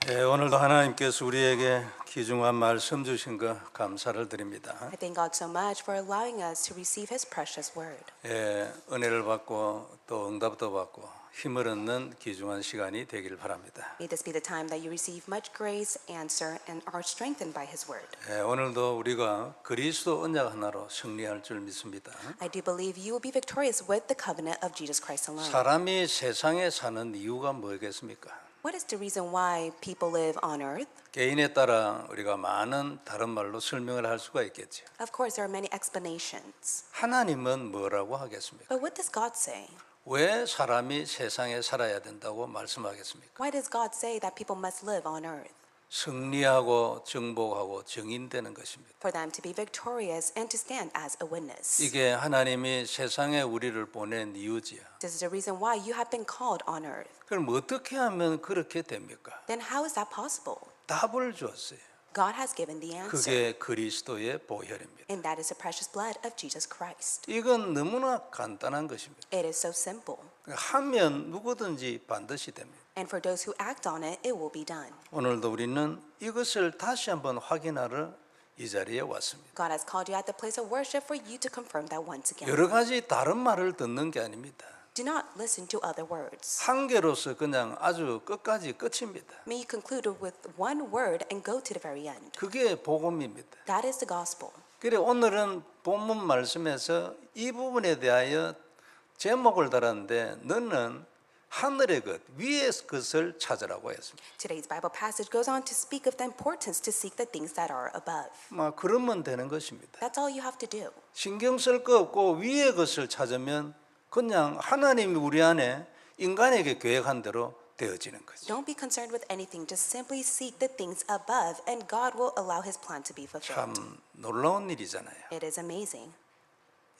오늘도 하나님께서 우리에게 귀중한 말씀 주신 것 감사를 드립니다. I thank God so much for allowing us to receive His precious word. 은혜를 받고 또 응답도 받고 힘을 얻는 귀중한 시간이 되길 바랍니다. May this be the time that you receive much grace, answer, and are strengthened by His word. 오늘도 우리가 그리스도 언약 하나로 승리할 줄 믿습니다. I do believe you will be victorious with the covenant of Jesus Christ alone. 사람이 세상에 사는 이유가 뭐겠습니까? What is the reason why people live on earth? 개인에 따라 우리가 많은 다른 말로 설명을 할 수가 있겠죠. Of course, there are many explanations. 하나님은 뭐라고 하겠습니까? But what does God say? 왜 사람이 세상에 살아야 된다고 말씀하겠습니까? Why does God say that people must live on earth? 승리하고 정복하고 증인되는 것입니다. For them to be victorious and to stand as a witness. 이게 하나님이 세상에 우리를 보낸 이유지요. This is the reason why you have been called on earth. 그럼 어떻게 하면 그렇게 됩니까? Then how is that possible? 답을 줬어요. God has given the answer. 그게 그리스도의 보혈입니다. And that is the precious blood of Jesus Christ. 이건 너무나 간단한 것입니다. It is so simple. 하면 누구든지 반드시 됩니다. And for those who act on it, it will be done. 오늘도 우리는 이것을 다시 한번 확인하러 이 자리에 왔습니다. God has called you at the place of worship for you to confirm that once again. 여러 가지 다른 말을 듣는 게 아닙니다. Do not listen to other words. 한 개로서 그냥 아주 끝까지 끝입니다. May you conclude with one word and go to the very end. 그게 복음입니다. That is the gospel. 그래 오늘은 본문 말씀에서 이 부분에 대하여 제목을 달았는데 너는 하늘의 것, 위의 것을 찾으라고 했습니다. Today's Bible passage goes on to speak of the importance to seek the things that are above. 그러면 되는 것입니다. That's all you have to do. 신경 쓸 거 없고 위의 것을 찾으면 그냥 하나님이 우리 안에 인간에게 계획한 대로 되어지는 거죠. Don't be concerned with anything. Just simply seek the things above and God will allow His plan to be fulfilled. 참 놀라운 일이잖아요. It is amazing.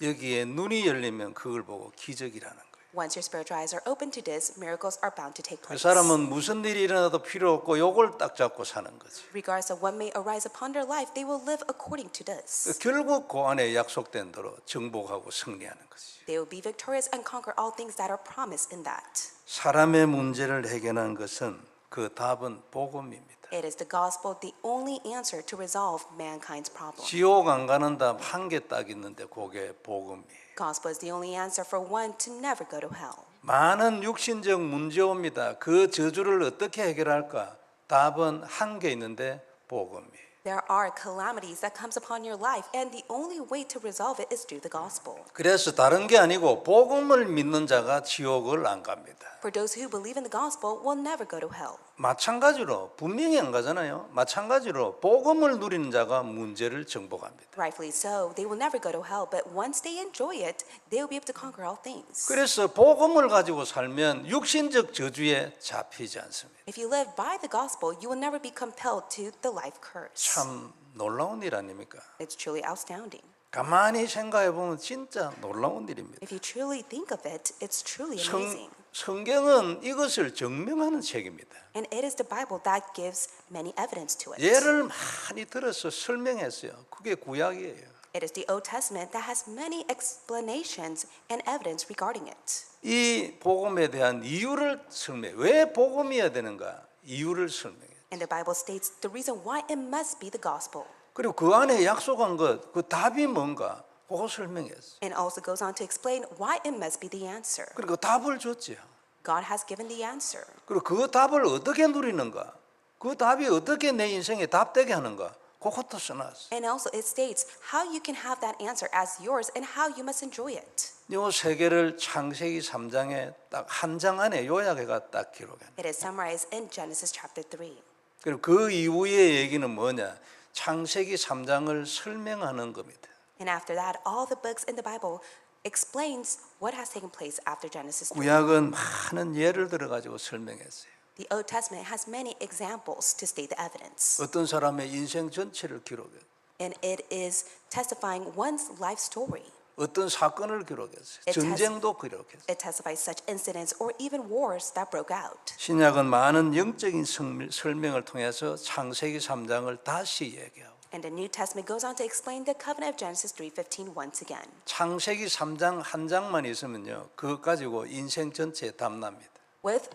여기에 눈이 열리면 그걸 보고 기적이라는 거예요. Once your spiritual eyes are open to this, miracles are bound to take 그 place. 사람은 무슨 일이 일어나도 필요 없고 요걸 딱 잡고 사는 거지. Regardless of what may arise upon their life, they will live according to this. 결국 그 안에 약속된 대로 정복하고 승리하는 거지. They will be victorious and conquer all things that are promised in that. 사람의 문제를 해결하는 것은 그 답은 복음입니다. It is the gospel, the only answer to resolve mankind's problem. 지옥 안 가는 답 한 개 딱 있는데 그게 복음이에요. Gospel is the only answer for one to never go to hell. 많은 육신적 문제 옵니다. 그 저주를 어떻게 해결할까? 답은 한 개 있는데 복음이에요. There are calamities that comes upon your life, and the only way to resolve it is through the gospel. 그래서 다른 게 아니고 복음을 믿는 자가 지옥을 안 갑니다. For those who believe in the gospel will never go to hell. 마찬가지로 분명히 안 가잖아요. 마찬가지로 복음을 누리는 자가 문제를 정복합니다. Rightfully so, they will never go to hell, but once they enjoy it, they will be able to conquer all things. 그래서 복음을 가지고 살면 육신적 저주에 잡히지 않습니다. If you live by the gospel, you will never be compelled to the life curse. 참 놀라운 일 아닙니까? It's truly astounding. 가만히 생각해 보면 진짜 놀라운 일입니다. If you truly think of it, it's truly amazing. 성경은 이것을 증명하는 책입니다. And it is the Bible that gives many evidence to it. 예를 많이 들어서 설명했어요. 그게 구약이에요. It is the Old Testament that has many explanations and evidence regarding it. 이 복음에 대한 이유를 설명해. 왜 복음이어야 되는가? 이유를 설명해. And the Bible states the reason why it must be the gospel. 그리고 그 안에 약속한 것, 그 답이 뭔가? 그거 설명했어. And also goes on to explain why it must be the answer. 그리고 답을 줬죠. God has given the answer. 그리고 그 답을 어떻게 누리는가? 그 답이 어떻게 내 인생에 답되게 하는가? 그것도 써놨어. And also it states how you can have that answer as yours and how you must enjoy it. 요 세 개를 창세기 3장에 딱 한 장 안에 요약해가 딱 기록해. It is summarized in Genesis chapter 3. 그리고 그 이후의 얘기는 뭐냐? 창세기 3장을 설명하는 겁니다. And after that, all the books in the Bible explains what has taken place after Genesis 3. 구약은 많은 예를 들어 가지고 설명했어요. The Old Testament has many examples to state the evidence. 어떤 사람의 인생 전체를 기록해. And it is testifying one's life story. 어떤 사건을 기록했어요. 전쟁도 기록했어요. It testifies such incidents or even wars that broke out. 신약은 많은 영적인 설명을 통해서 창세기 3장을 다시 얘기하고 And the New Testament goes on to explain the covenant of Genesis 3:15 once again. 창세기 3장 한 장만 있으면요. 그것 가지고 인생 전체에 답납니다. With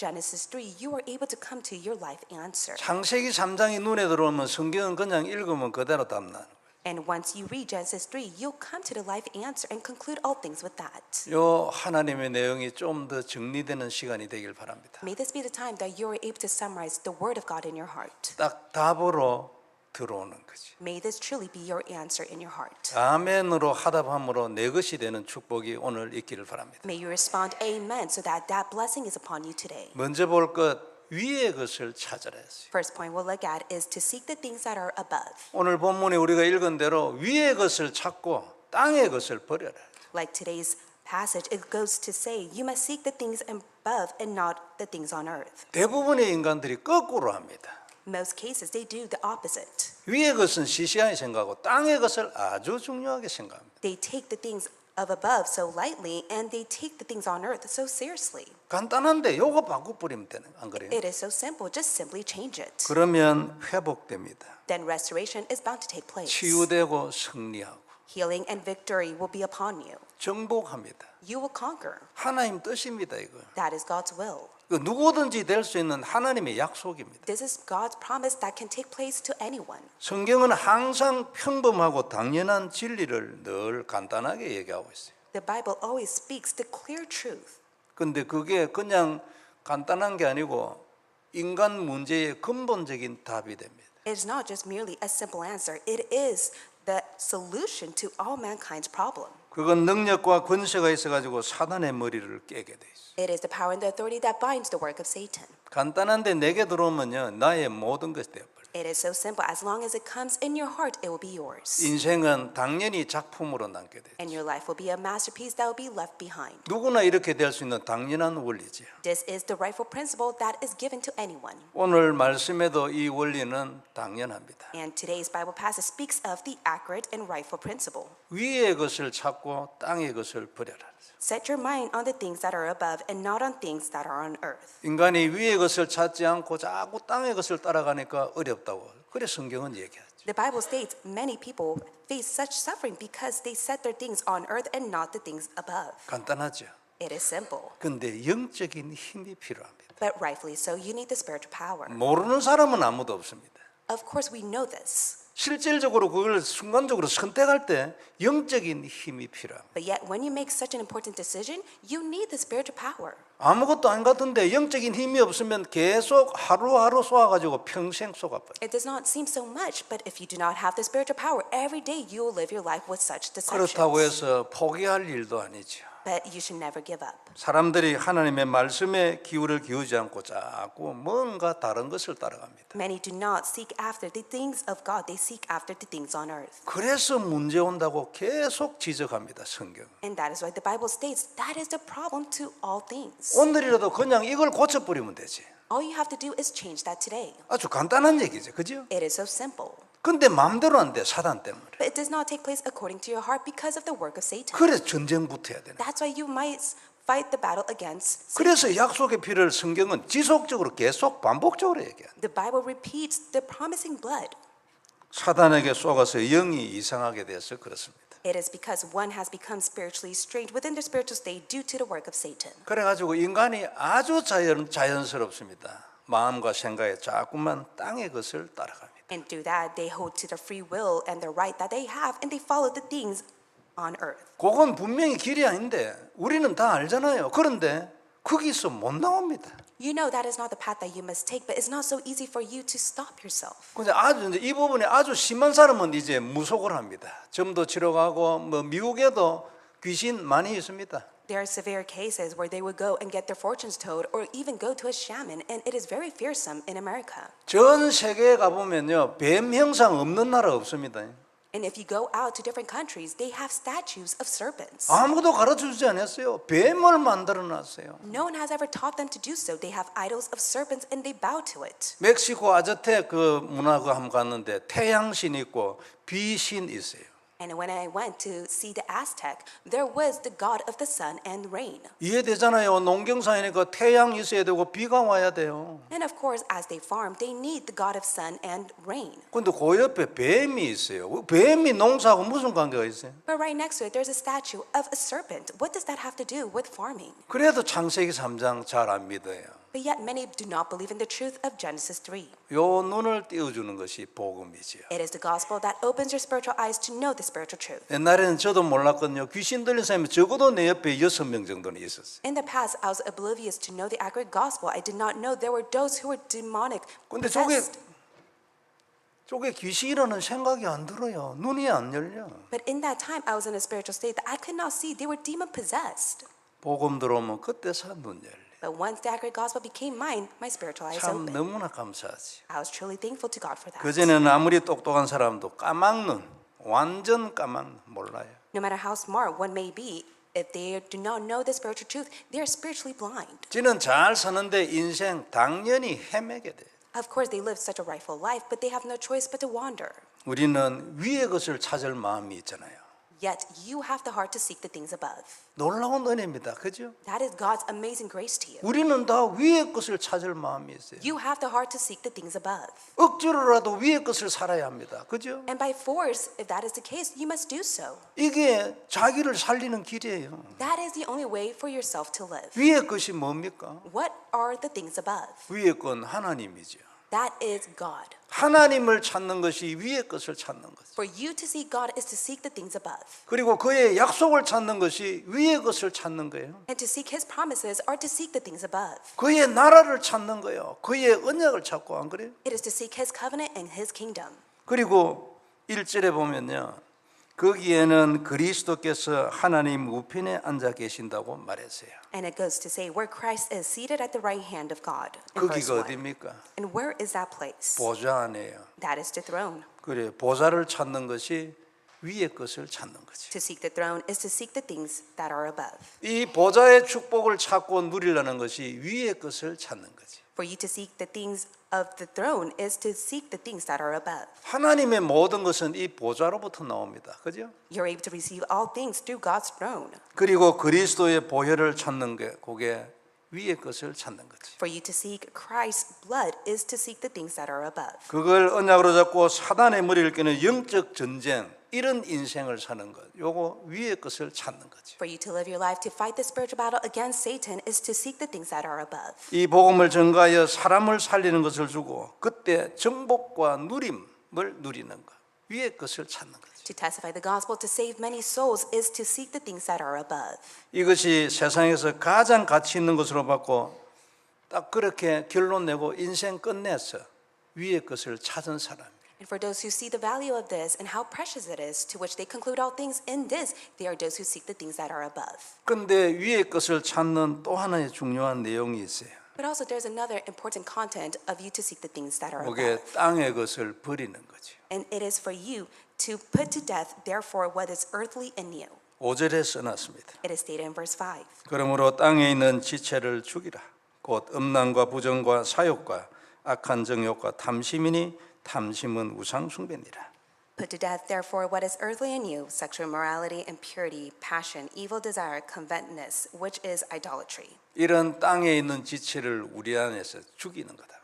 Genesis 3, you are able to come to your life answer. 창세기 3장이 눈에 들어오면 성경은 그냥 읽으면 그대로 답나는 거예요. And once you read Genesis 3, you'll come to the life answer and conclude all things with that. 요 하나님의 내용이 좀 더 정리되는 시간이 되길 바랍니다. May this be the time that you are able to summarize the word of God in your heart. 딱 답으로 들어오는 거지. May this truly be your answer in your heart. 아멘으로 하답함으로 내 것이 되는 축복이 오늘 있기를 바랍니다. May you respond amen so that that blessing is upon you today. 먼저 볼 것 위의 것을 찾으라 했어요. First point we'll look at is to seek the things that are above. 오늘 본문에 우리가 읽은 대로 위의 것을 찾고 땅의 것을 버려라. Like today's passage, it goes to say, you must seek the things above and not the things on earth. 대부분의 인간들이 거꾸로 합니다. Most cases, they do the opposite. 위의 것은 시시하게 생각하고 땅의 것을 아주 중요하게 생각합니다. They take the things of above so lightly and they take the things on earth so seriously. 간단한데 요거 바꿔버리면 되는 안 그래요? It is so simple, just simply change it. 그러면 회복됩니다. Then restoration is bound to take place. 치유되고 승리하고 Healing and victory will be upon you. 정복합니다. You will conquer. 하나님 뜻입니다 이거. That is God's will. 누구든지 될 수 있는 하나님의 약속입니다. This is God's promise that can take place to anyone. 성경은 항상 평범하고 당연한 진리를 늘 간단하게 얘기하고 있어요. The Bible always speaks the clear truth. 근데 그게 그냥 간단한 게 아니고 인간 문제의 근본적인 답이 됩니다. It is not just merely a simple answer. It is the solution to all mankind's problem. 그건 능력과 권세가 있어가지고 사단의 머리를 깨게 돼 있어요. It is the power and the authority that binds the work of Satan. 간단한데 내게 들어오면요 나의 모든 것이 되어버려요. It is so simple. As long as it comes in your heart, it will be yours. 인생은 당연히 작품으로 남게 돼요. And your life will be a masterpiece that will be left behind. 누구나 이렇게 될 수 있는 당연한 원리지요. This is the rightful principle that is given to anyone. 오늘 말씀에도 이 원리는 당연합니다. And today's Bible passage speaks of the accurate and rightful principle. 위의 것을 찾고 땅의 것을 버려라. Set your mind on the things that are above and not on things that are on earth. 인간이 위의 것을 찾지 않고 자꾸 땅의 것을 따라가니까 어렵다고. 그래 성경은 얘기하죠. The Bible states many people face such suffering because they set their things on earth and not the things above. 간단하죠. It is simple. 근데 영적인 힘이 필요합니다. But rightfully so, you need the spiritual power. 모르는 사람은 아무도 없습니다. Of course, we know this. 실질적으로 그걸 순간적으로 선택할 때 영적인 힘이 필요합니다. But yet, when you make such an important decision, you need the spiritual power. 아무것도 안 같은데 영적인 힘이 없으면 계속 하루하루 쏘아가지고 평생 쏘아버려요. It does not seem so much, but if you do not have the spiritual power, every day you will live your life with such 그렇다고 deceptions. 해서 포기할 일도 아니죠. But you should never give up. 사람들이 하나님의 말씀에 기울을 기우지 않고 자꾸 뭔가 다른 것을 따라갑니다. Many do not seek after the things of God, they seek after the things on earth. 그래서 문제 온다고 계속 지적합니다, 성경. And that is why the Bible states that is the problem to all things. 오늘이라도 그냥 이걸 고쳐버리면 되지. All you have to do is change that today. 아주 간단한 얘기죠, 그죠? It is so simple. 근데 마음대로 안 돼, 사단 때문에. But it does not take place according to your heart because of the work of Satan. 그래서 전쟁부터 해야 되는. That's why you might fight the battle against Satan. 그래서 약속의 피를 성경은 지속적으로 계속 반복적으로 얘기해요. The Bible repeats the promising blood. 사단에게 쏘가서 영이 이상하게 돼서 그렇습니다. It is because one has become spiritually strained within the spiritual state due to the work of Satan. 그래가지고 인간이 아주 자연스럽습니다. 마음과 생각에 자꾸만 땅의 것을 따라갑니다. And through that, they hold to the free will and the right that they have, and they follow the things on earth. 그건 분명히 길이 아닌데 우리는 다 알잖아요. 그런데 거기서 못 나옵니다. You know that is not the path that you must take, but it's not so easy for you to stop yourself. 근데 아주 이제 이 부분에 아주 심한 사람은 이제 무속을 합니다. 점도 치러 가고 뭐 미국에도 귀신 많이 있습니다. There are severe cases where they would go and get their fortunes told or even go to a shaman, and it is very fearsome in America. 전 세계에 가보면요 뱀 형상 없는 나라 없습니다. And if you go out to different countries, they have statues of serpents. 아무도 가르쳐주지 않았어요. 뱀을 만들어놨어요. No one has ever taught them to do so. They have idols of serpents and they bow to it. 멕시코 아즈텍 그 문화 그 한번 갔는데 태양신 있고 비신 있어요. And when I went to see the Aztec, there was the god of the sun and rain. 이해되잖아요. 농경사니까 태양 있어야 되고 비가 와야 돼요. And of course, as they farm, they need the god of sun and rain. 근데 그 옆에 뱀이 있어요. 뱀이 농사하고 무슨 관계가 있어요? But right next to it, there's a statue of a serpent. What does that have to do with farming? 그래도 창세기 3장 잘 안 믿어요. But yet many do not believe in the truth of Genesis 3. 요 눈을 띄워주는 것이 복음이지요. It is the gospel that opens your spiritual eyes to know the spiritual truth. 옛날에는 저도 몰랐거든요. 귀신 들린 사람이 적어도 내 옆에 6명 정도는 있었어요. In the past, I was oblivious to know the accurate gospel. I did not know there were those who were demonic 근데 possessed. 저게 귀신이라는 생각이 안 들어요. 눈이 안 열려. But in that time, I was in a spiritual state that I could not see. They were demon possessed. 복음 들어오면 그때서 눈 열려. But once the accurate gospel became mine, my spiritual eyes 참 opened. 너무나 감사하지. I was truly thankful to God for that. 그전에는 아무리 똑똑한 사람도 까막눈, 완전 까막눈 몰라요. No matter how smart one may be, if they do not know the spiritual truth, they are spiritually blind. 지는 잘 사는데 인생 당연히 헤매게 돼. Of course, they live such a rightful life, but they have no choice but to wander. 우리는 위의 것을 찾을 마음이 있잖아요. Yet you have the heart to seek the things above. 놀라운 은혜입니다. 그죠? That is God's amazing grace to you. 우리는 다 위의 것을 찾을 마음이 있어요. You have the heart to seek the things above. 억지로라도 위의 것을 살아야 합니다. 그죠? And by force, if that is the case, you must do so. 이게 자기를 살리는 길이에요. That is the only way for yourself to live. 위의 것이 뭡니까? What are the things above? 위의 건 하나님이죠. That is God. 하나님을 찾는 것이 위의 것을 찾는 거죠. For you to seek God is to seek the things above. 그리고 그의 약속을 찾는 것이 위의 것을 찾는 거예요. And to seek His promises are to seek the things above. 그의 나라를 찾는 거예요. 그의 언약을 찾고 안 그래요? It is to seek His covenant and His kingdom. 그리고 1절에 보면요. 거기에는 그리스도께서 하나님 우편에 앉아 계신다고 말했어요. And it goes to say where Christ is seated at the right hand of God. In verse 거기가 1. 어디입니까? And where is that place? 보좌 안에요. That is the throne. 그래 보좌를 찾는 것이 위의 것을 찾는 거지. To seek the throne is to seek the things that are above. 이 보좌의 축복을 찾고 누리려는 것이 위의 것을 찾는 거지. For you to seek the things of the throne is to seek the things that are above. 하나님의 모든 것은 이 보좌로부터 나옵니다. 그죠? You're able to receive all things through God's throne. 그리고 그리스도의 보혈을 찾는 게 그게 위의 것을 찾는 거지. For you to seek Christ's blood is to seek the things that are above. 그걸 언약으로 잡고 사단의 머리를 깨는 영적 전쟁 이런 인생을 사는 것. 요거 위의 것을 찾는 거지. For you to live your life to fight the spiritual battle against Satan is to seek the things that are above. 이 복음을 전가하여 사람을 살리는 것을 주고 그때 정복과 누림을 누리는 것. 위의 것을 찾는 거지. To testify the gospel to save many souls is to seek the things that are above. 이것이 세상에서 가장 가치 있는 것으로 봤고 딱 그렇게 결론 내고 인생 끝내서 위의 것을 찾은 사람이에요. And for those who see the value of this and how precious it is, to which they conclude all things in this, they are those who seek the things that are above. 그런데 위의 것을 찾는 또 하나의 중요한 내용이 있어요. But also there's another important content of you to seek the things that are 그게 above. 땅의 것을 버리는 거죠. And it is for you to put to death, therefore, what is earthly in you. 5절에 써놨습니다. It is stated in verse 5. 그러므로 땅에 있는 지체를 죽이라. 곧 음란과 부정과 사욕과 악한 정욕과 탐심이니 탐심은 우상 숭배니라. Put to death, therefore, what is earthly in you, sexual immorality, impurity, passion, evil desire, covetousness, which is idolatry. 이런 땅에 있는 지체를 우리 안에서 죽이는 거다.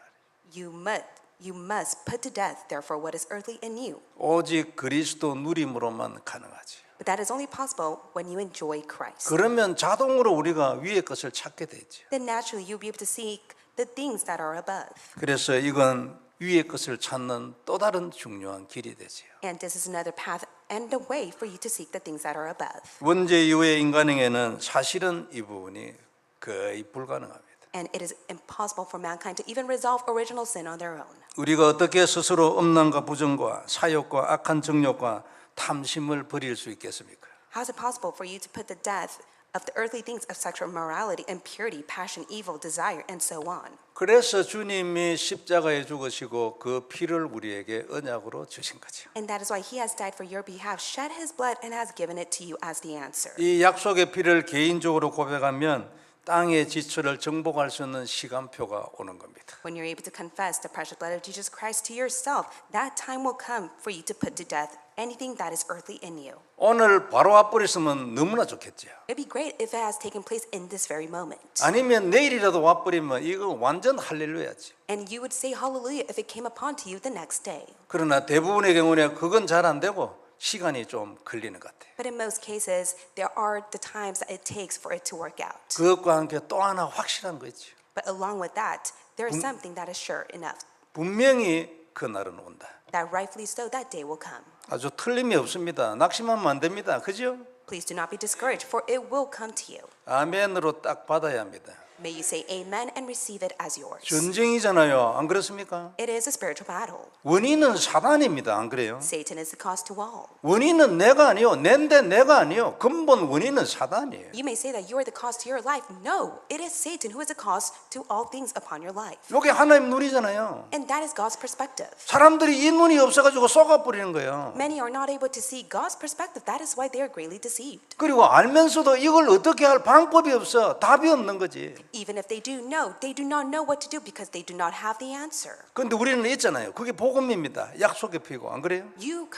You must put to death, therefore, what is earthly in you. 오직 그리스도 누림으로만 가능하지. But that is only possible when you enjoy Christ. 그러면 자동으로 우리가 위의 것을 찾게 되죠. Then naturally you'll be able to seek the things that are above. 그래서 이건 위의 것을 찾는 또 다른 중요한 길이 되지요. And this is another path and a way for you to seek the things that are above. 원죄 이후의 인간에게는 사실은 이 부분이 거의 불가능합니다. And it is impossible for mankind to even resolve original sin on their own. 우리가 어떻게 스스로 음란과 부정과 사욕과 악한 정욕과 탐심을 버릴 수 있겠습니까? How is it possible for you to put to death of the earthly things of sexual immorality, impurity, passion, evil, desire, and so on? 그래서 주님이 십자가에 죽으시고 그 피를 우리에게 언약으로 주신 거죠. And that is why he has died for your behalf, shed his blood, and has given it to you as the answer. 이 약속의 피를 개인적으로 고백하면 땅의 지체를 정복할 수 있는 시간표가 오는 겁니다. When you're able to confess the precious blood of Jesus Christ to yourself, that time will come for you to put to death anything that is earthly in you. 오늘 바로 와버렸으면 너무나 좋겠죠. It'd be great if it has taken place in this very moment. 아니면 내일이라도 와버리면 이거 완전 할렐루야지. And you would say hallelujah if it came upon to you the next day. 그러나 대부분의 경우는 그건 잘 안 되고 시간이 좀 걸리는 것 같아요. But in most cases, there are the times that it takes for it to work out. 그것과 함께 또 하나 확실한 거 있죠. But along with that, there is something that is sure enough, 분명히 그 날은 온다. that rightfully so that day will come. 아주 틀림이 없습니다. 낙심하면 안 됩니다. 그죠? Please do not be discouraged, for it will come to you. 아멘으로 딱 받아야 합니다. May you say amen and receive it as yours. 전쟁이잖아요. 안 그렇습니까? It is a spiritual battle. 원인은 사단입니다. 안 그래요? Satan is the cause to all. 원인은 내가 아니요. 낸데 내가 아니요. 근본 원인은 사단이에요. You may say that you are the cause to your life. No, it is Satan who is the cause to all things upon your life. 이게 하나님 눈이잖아요. And that is God's perspective. 사람들이 이 눈이 없어가지고 쏘가버리는 거예요. Many are not able to see God's perspective. That is why they are greatly deceived. 그리고 알면서도 이걸 어떻게 할 방법이 없어. 답이 없는 거지. Even if they do know, they do not know what to do because they do not have the answer. 그런데 우리는 있잖아요. 그게 복음입니다. 약속의 피고 안 그래요? You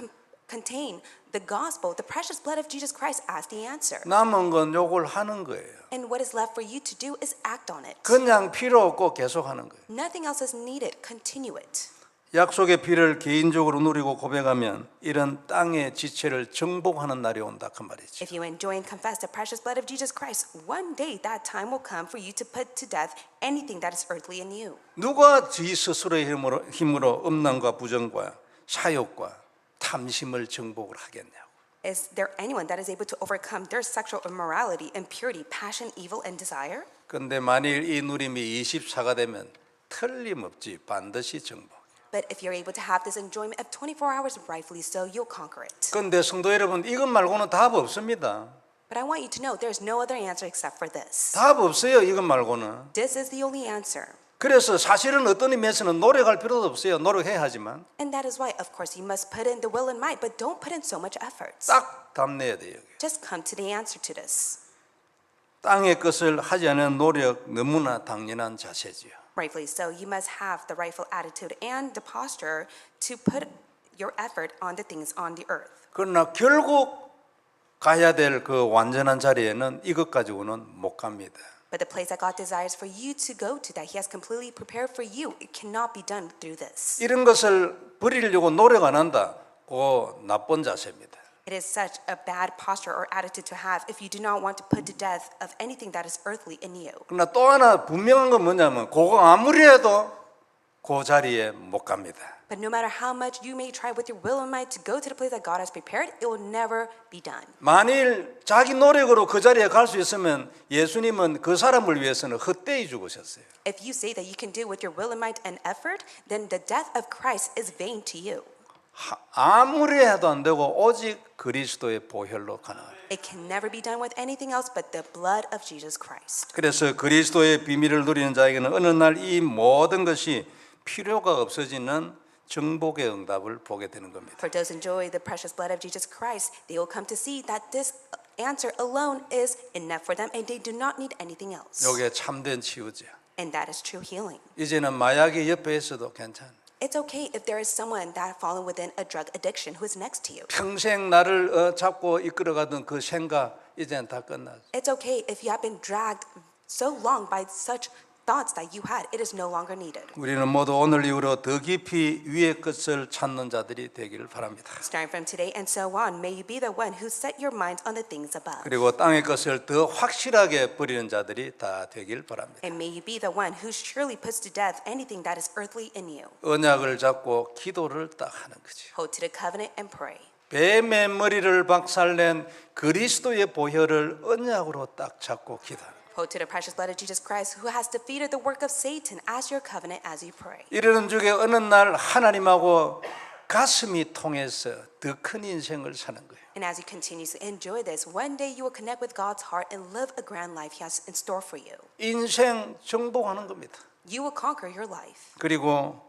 contain the gospel, the precious blood of Jesus Christ as the answer. 남은 건 요걸 하는 거예요. And what is left for you to do is act on it. 그냥 필요 없고 계속 하는 거예요. Nothing else is needed. Continue it. 약속의 피를 개인적으로 누리고 고백하면 이런 땅의 지체를 정복하는 날이 온다 그 말이죠. If you enjoy and confess the precious blood of Jesus Christ, one day that time will come for you to put to death anything that is earthly in you. 누가 지 스스로의 힘으로 음란과 부정과 사욕과 탐심을 정복을 하겠냐고. Is there anyone that is able to overcome their sexual immorality, impurity, passion, evil, and desire? 그런데 만일 이 누림이 24가 되면 틀림없지 반드시 정복. But if you're able to have this enjoyment of 24 hours, rightfully so, you'll conquer it. 그런데 성도 여러분 이것 말고는 답 없습니다. But I want you to know there's no other answer except for this. 답 없어요 이것 말고는. This is the only answer. 그래서 사실은 어떤 의미에서는 노력할 필요도 없어요. 노력해야 하지만 And that is why, of course, you must put in the will and might, but don't put in so much effort. 딱 답내야 돼요. Just come to the answer to this. 땅의 것을 하지 않은 노력 너무나 당연한 자세지요. Rightfully so, you must have the rightful attitude and the posture to put your effort on the things on the earth. 그러나 결국 가야 될 그 완전한 자리에는 이것 가지고는 못 갑니다. But the place that God desires for you to go to, that He has completely prepared for you, it cannot be done through this. 이런 것을 버리려고 노력 안 한다. 그 나쁜 자세입니다. It is such a bad posture or attitude to have if you do not want to put to death of anything that is earthly in you. 그러나 또 하나 분명한 건 뭐냐면 그거 아무리 해도 그 자리에 못 갑니다. But no matter how much you may try with your will and might to go to the place that God has prepared, it will never be done. 만일 자기 노력으로 그 자리에 갈 수 있으면 예수님은 그 사람을 위해서는 헛되이 죽으셨어요. If you say that you can do it with your will and might and effort, then the death of Christ is vain to you. 아무리 해도 안 되고 오직 그리스도의 보혈로 가능합니다. It can never be done with anything else but the blood of Jesus Christ. 그래서 그리스도의 비밀을 누리는 자에게는 어느 날 이 모든 것이 필요가 없어지는 정복의 응답을 보게 되는 겁니다. For those who enjoy the precious blood of Jesus Christ, they will come to see that this answer alone is enough for them and they do not need anything else. 이게 참된 치유죠. And that is true healing. 이제는 마약이 옆에 있어도 괜찮아. It's okay if there is someone that fallen within a drug addiction who is next to you. 평생 나를 잡고 이끌어가던 그 생각 이제는 다 끝났어. It's okay if you have been dragged so long by such thoughts that you had. It is no longer needed. 우리는 모두 오늘 이후로 더 깊이 위의 것을 찾는 자들이 되기를 바랍니다. Starting from today and so on, may you be the one who set your minds on the things above. 그리고 땅의 것을 더 확실하게 버리는 자들이 다 되길 바랍니다. And may you be the one who surely puts to death anything that is earthly in you. 언약을 잡고 기도를 딱 하는 거죠. Hold to the covenant and pray. 뱀의 머리를 박살낸 그리스도의 보혈을 언약으로 딱 잡고 기도하는. Hold to the precious blood of Jesus Christ who has defeated the work of Satan as your covenant as you pray. 이러는 중에 어느 날 하나님하고 가슴이 통해서 더 큰 인생을 사는 거예요. And as you continue to enjoy this, one day you will connect with God's heart and live a grand life He has in store for you. 인생 정복하는 겁니다. You will conquer your life. 그리고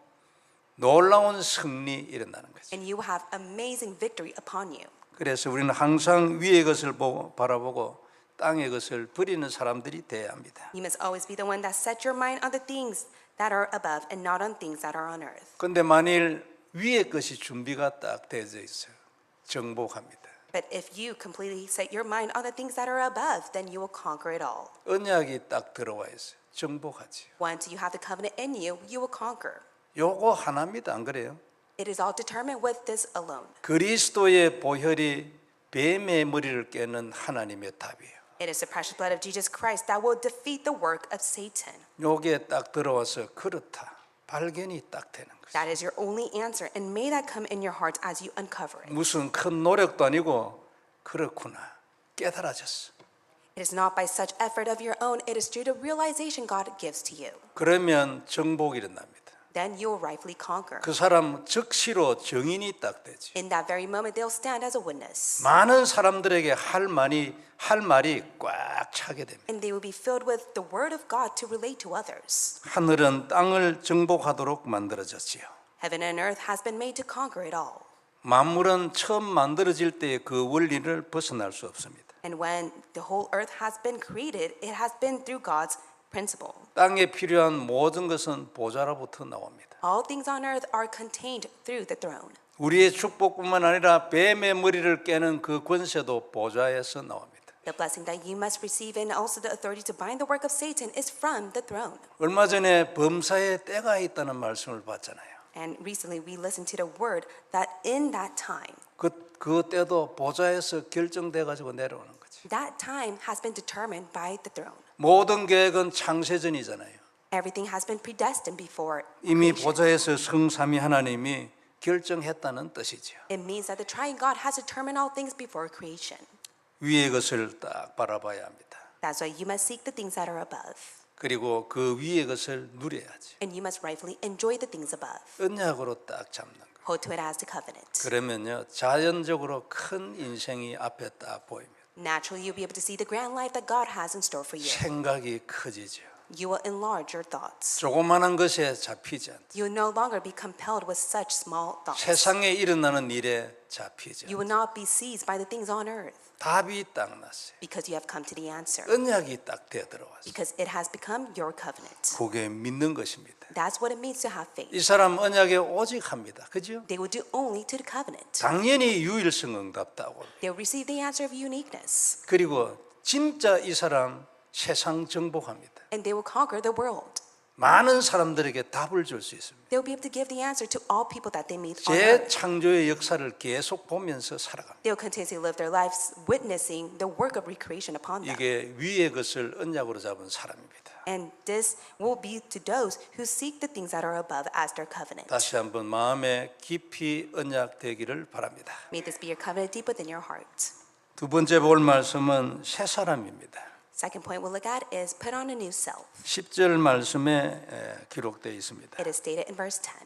놀라운 승리 일어나는 거죠. And you will have amazing victory upon you. 그래서 우리는 항상 위의 것을 바라보고 땅의 것을 버리는 사람들이 돼야 합니다. You must always be the one that set your mind on the things that are above and not on things that are on earth. 그런데 만일 위의 것이 준비가 딱 되어져 있어요. 정복합니다. But if you completely set your mind on the things that are above, then you will conquer it all. 언약이 딱 들어와 있어요. 정복하지요. Once you have the covenant in you, you will conquer. 요거 하나입니다. 안 그래요? It is all determined with this alone. 그리스도의 보혈이 뱀의 머리를 깨는 하나님의 답이에요. It is the precious blood of Jesus Christ that will defeat the work of Satan. 요게 딱 들어와서 그렇다. 발견이 딱 되는 거죠. That is your only answer, and may that come in your heart as you uncover it. 무슨 큰 노력도 아니고 그렇구나. 깨달아졌어. It is not by such effort of your own, it is through the realization God gives to you. 그러면 정복이 일어납니다. Then you will rightfully conquer. 그 사람 즉시로 증인이 딱 되죠. In that very moment, they'll stand as a witness. 많은 사람들에게 할 말이 꽉 차게 됩니다. And they will be filled with the word of God to relate to others. 하늘은 땅을 정복하도록 만들어졌지요. Heaven and earth has been made to conquer it all. 만물은 처음 만들어질 때 그 원리를 벗어날 수 없습니다. And when the whole earth has been created, it has been through God's principle. 땅에 필요한 모든 것은 보좌로부터 나옵니다. All things on earth are contained through the throne. 우리의 축복뿐만 아니라 뱀의 머리를 깨는 그 권세도 보좌에서 나옵니다. The blessing that you must receive and also the authority to bind the work of Satan is from the throne. 얼마 전에 범사에 때가 있다는 말씀을 봤잖아요. And recently we listened to the word that in that time, 그 때도 보좌에서 결정돼 가지고 내려오는 거지. that time has been determined by the throne. 모든 계획은 창세전이잖아요. Everything has been predestined before 이미 creation. 보좌에서 성삼위 하나님이 결정했다는 뜻이죠. It means that the triune God has determined all things before creation. 위의 것을 딱 바라봐야 합니다. That's why you must seek the things that are above. 그리고 그 위의 것을 누려야지. And you must rightfully enjoy the things above. 언약으로 딱 잡는 거. Hold to it as the covenant. 그러면요 자연적으로 큰 인생이 앞에 딱 보입니다. Naturally, you'll be able to see the grand life that God has in store for you. 생각이 커지죠. You will enlarge your thoughts. 조그마한 것에 잡히지 않다. You will no longer be compelled with such small thoughts. 세상에 일어나는 일에 잡히지 You will 않다. not be seized by the things on earth 답이 딱 났어요. because you have come to the answer. 언약이 딱 되어 들어왔어요. Because it has become your covenant. 그게 믿는 것입니다. That's what it means to have faith. 이 사람 언약에 오직 합니다. 그죠? They will do only to the covenant. 당연히 유일성 응답다고. They'll receive the answer of uniqueness. 그리고 진짜 이 사람 세상 정복합니다. And they will conquer the world. 많은 사람들에게 답을 줄 수 있습니다. They'll be able to give the answer to all people that they meet on earth. 재창조의 역사를 계속 보면서 살아갑니다. They'll continuously live their lives witnessing the work of recreation upon them. 이게 위의 것을 언약으로 잡은 사람입니다. And this will be to those who seek the things that are above as their covenant. 다시 한번 마음에 깊이 언약되기를 바랍니다. May this be your covenant deep within your heart. 두 번째 볼 말씀은 새 사람입니다. Second point we'll look at is put on a new self. 10절 말씀에 기록되어 있습니다. It is stated in verse 10.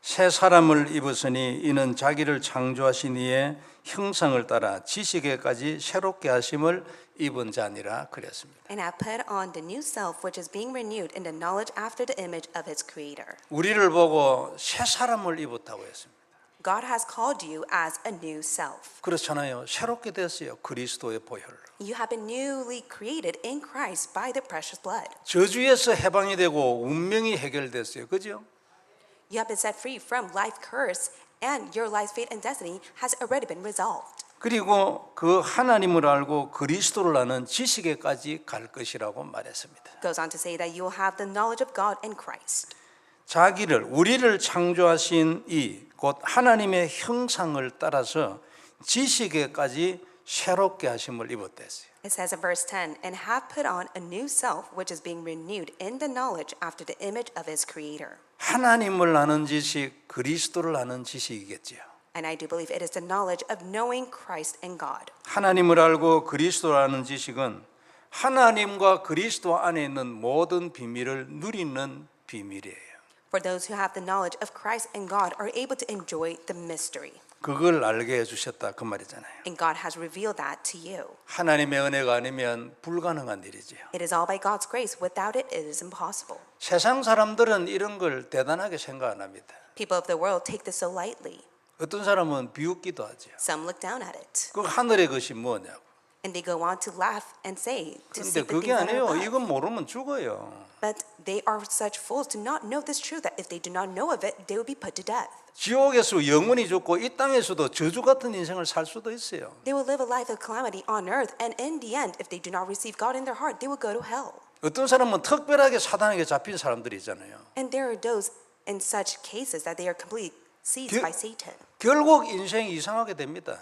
새 사람을 입었으니 이는 자기를 창조하신 이의 형상을 따라 지식에까지 새롭게 하심을 입은 자니라 그랬습니다. And have put on the new self which is being renewed in the knowledge after the image of its creator. 우리를 보고 새 사람을 입었다고 했습니다. God has called you as a new self. 그렇잖아요. 새롭게 됐어요. 그리스도의 보혈로. You have been newly created in Christ by the precious blood. 저주에서 해방이 되고 운명이 해결됐어요. 그죠? You have been set free from life curse and your life's fate and destiny has already been resolved. 그리고 그 하나님을 알고 그리스도를 아는 지식에까지 갈 것이라고 말했습니다. Goes on to say that you will have the knowledge of God in Christ. 우리를 창조하신 이 곧 하나님의 형상을 따라서 지식에까지 새롭게 하심을 입었댔어요. It says in verse 10, and have put on a new self which is being renewed in the knowledge after the image of his creator. 하나님을 아는 지식, 그리스도를 아는 지식이겠지요. And I do believe it is the knowledge of knowing Christ and God. 하나님을 알고 그리스도를 아는 지식은 하나님과 그리스도 안에 있는 모든 비밀을 누리는 비밀이에요. For those who have the knowledge of Christ and God are able to enjoy the mystery. 그걸 알게 해주셨다 그 말이잖아요. And God has revealed that to you. 하나님의 은혜가 아니면 불가능한 일이지요. It is all by God's grace. Without it, it is impossible. 세상 사람들은 이런 걸 대단하게 생각 안 합니다. People of the world take this so lightly. 어떤 사람은 비웃기도 하죠. Some look down at it. 그 하늘의 것이 뭐냐고. And they go on to laugh and say to 근데 seek the 그게 things that are 아니에요. above. 이건 모르면 죽어요. But they are such fools to not know this truth that if they do not know of it, they will be put to death. 지옥에서 영원히 죽고 이 땅에서도 저주 같은 인생을 살 수도 있어요. They will live a life of calamity on earth, and in the end, if they do not receive God in their heart, they will go to hell. 어떤 사람은 특별하게 사단에게 잡힌 사람들이 있잖아요. And there are those in such cases that they are completely seized by Satan. 결국 인생이 이상하게 됩니다.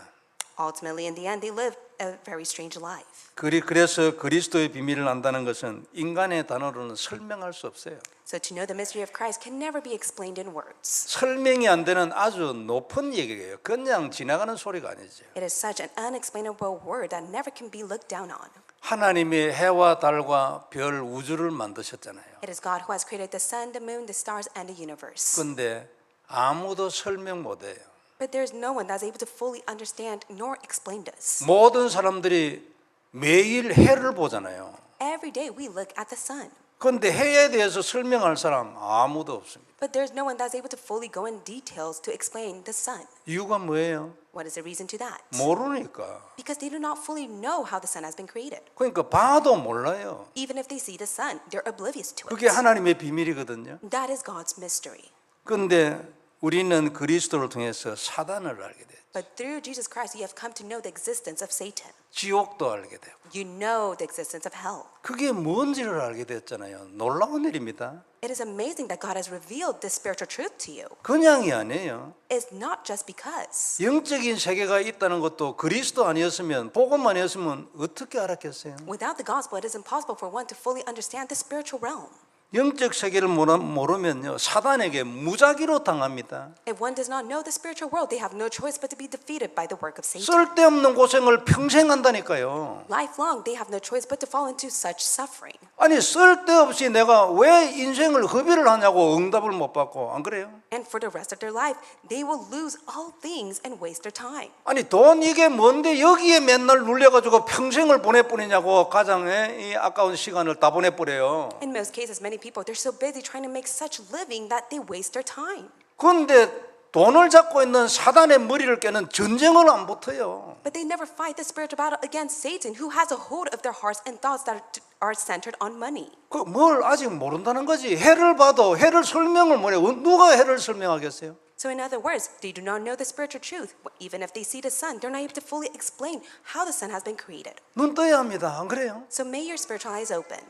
Ultimately, in the end, they live a very strange life. 그래서 그리스도의 비밀을 안다는 것은 인간의 단어로는 설명할 수 없어요. So to know the mystery of Christ can never be explained in words. 설명이 안 되는 아주 높은 얘기예요. 그냥 지나가는 소리가 아니죠. It is such an unexplainable word that never can be looked down on. 하나님이 해와 달과 별 우주를 만드셨잖아요. It is God who has created the sun, the moon, the stars, and the universe. 근데 아무도 설명 못 해요. But there's no one that's able to fully understand nor explain this. 모든 사람들이 매일 해를 보잖아요. Every day we look at the sun. 그런데 해에 대해서 설명할 사람 아무도 없습니다. But there's no one that's able to fully go in details to explain the sun. 이유가 뭐예요? What is the reason to that? 모르니까. Because they do not fully know how the sun has been created. 그러니까 봐도 몰라요. Even if they see the sun, they're oblivious to 그게 it. 하나님의 비밀이거든요. That is God's mystery. 그런데 우리는 그리스도를 통해서 사단을 알게 돼요. But through Jesus Christ, you have come to know the existence of Satan. 지옥도 알게 되고. You know the existence of hell. 그게 뭔지를 알게 됐잖아요. 놀라운 일입니다. It is amazing that God has revealed this spiritual truth to you. 그냥이 아니에요. It's not just because. 영적인 세계가 있다는 것도 그리스도 아니었으면 복음 아니었으면 어떻게 알았겠어요? Without the gospel, it is impossible for one to fully understand the spiritual realm. 영적 세계를 모르면요 사단에게 무작위로 당합니다. If one does not know the spiritual world, they have no choice but to be defeated by the work of Satan. 쓸데없는 고생을 평생 한다니까요. Lifelong, they have no choice but to fall into such suffering. 아니 쓸데없이 내가 왜 인생을 허비를 하냐고 응답을 못 받고 안 그래요? And for the rest of their life, they will lose all things and waste their time. 아니 돈 이게 뭔데 여기에 맨날 눌려가지고 평생을 보내버리냐고 가장에 이 아까운 시간을 다 보내버려요. In most cases, many people, they're so busy trying to make such living that they waste their time. 그런데 돈을 잡고 있는 사단의 머리를 깨는 전쟁을 안 붙어요. But they never fight the spiritual battle against Satan, who has a hold of their hearts and thoughts that are centered on money. 그 뭘 아직 모른다는 거지. 해를 봐도 해를 설명을 못해. 누가 해를 설명하겠어요? So in other words, they do not know the spiritual truth. Even if they see the sun, they're not able to fully explain how the sun has been created. 눈 떠야 합니다. 안 그래요? So may your spiritual eyes open.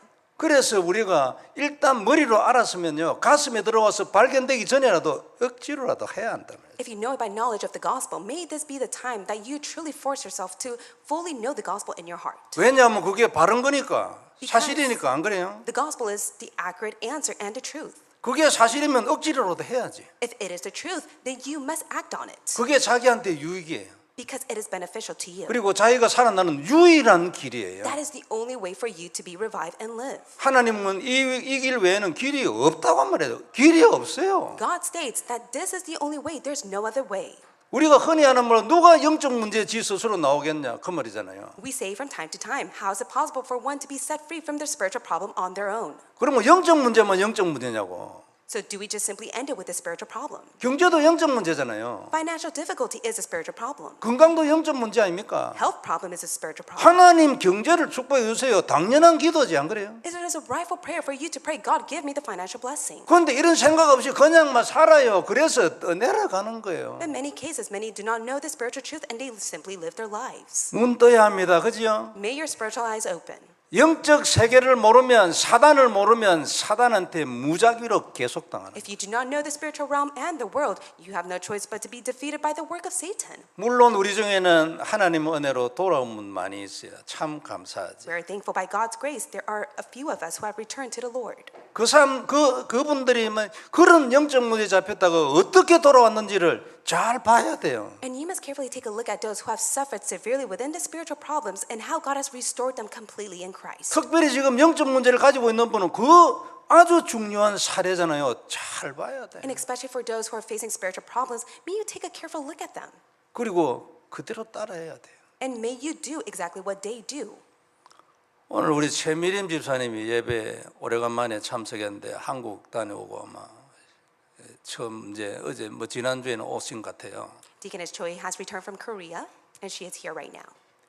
그래서 우리가 일단 머리로 알았으면요 가슴에 들어와서 발견되기 전에라도 억지로라도 해야 한다. If you know it by knowledge of the gospel, may this be the time that you truly force yourself to fully know the gospel in your heart. 왜냐하면 그게 바른 거니까 사실이니까 안 그래요? The gospel is the accurate answer and the truth. 그게 사실이면 억지로라도 해야지. If it is the truth, then you must act on it 그게 자기한테 유익이에요. because it is beneficial to you. 그리고 자기가 살아나는 유일한 길이에요. That is the only way for you to be revived and live. 하나님은 이 길 외에는 길이 없다고 말해요. 길이 없어요. God states that this is the only way. There's no other way. 우리가 흔히 하는 말로 누가 영적 문제 지 스스로 나오겠냐 그 말이잖아요. We say from time to time, how is it possible for one to be set free from their spiritual problem on their own? 그러면 영적 문제만 영적 문제냐고. So do we just simply end it with a spiritual problem? 경제도 영적 문제잖아요. Financial difficulty is a spiritual problem. 건강도 영적 문제 아닙니까? Health problem is a spiritual problem. 하나님 경제를 축복해 주세요. 당연한 기도지 안 그래요? It is a rightful prayer for you to pray, God, give me the financial blessing. 그런데 이런 생각 없이 그냥만 살아요. 그래서 내려가는 거예요. In many cases, many do not know the spiritual truth and they simply live their lives. 눈 떠야 합니다. 그죠? May your spiritual eyes open. 영적 세계를 모르면 사단을 모르면 사단한테 무작위로 계속 당하는. If you do not know the spiritual realm and the world, you have no choice but to be defeated by the work of Satan. 물론 우리 중에는 하나님 은혜로 돌아온 분 많이 있어요. 참 감사하지. We are thankful by God's grace. There are a few of us who have returned to the Lord. 그분들이 그런 영적 문제 잡혔다가 어떻게 돌아왔는지를 잘 봐야 돼요. And you must carefully take a look at those who have suffered severely within the spiritual problems and how God has restored them completely in Christ. 특별히 지금 영적 문제를 가지고 있는 분은 그 아주 중요한 사례잖아요. 잘 봐야 돼. And especially for those who are facing spiritual problems, may you take a careful look at them. 그리고 그대로 따라해야 돼요. And may you do exactly what they do. 오늘 우리 최미림 집사님이 예배 오래간만에 참석했는데 한국 다녀오고 아마 처음 이제 어제 지난주에는 오신 것 같아요. Deaconess Choi has returned from Korea and she is here right now.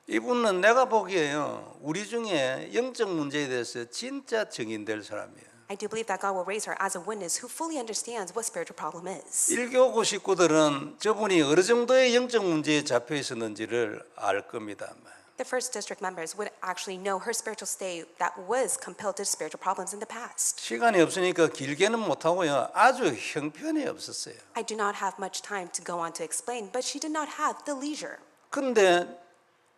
이분은 내가 보기에요. 우리 중에 영적 문제에 대해서 진짜 증인될 사람이에요. I do believe that God will raise her as a witness who fully understands what spiritual problem is. 일교구 식구들은 저분이 어느 정도의 영적 문제에 잡혀 있었는지를 알 겁니다. The first district members would actually know her spiritual state that was compelled to spiritual problems in the past. 시간이 없으니까 길게는 못하고요. 아주 형편이 없었어요. I do not have much time to go on to explain, but she did not have the leisure. 근데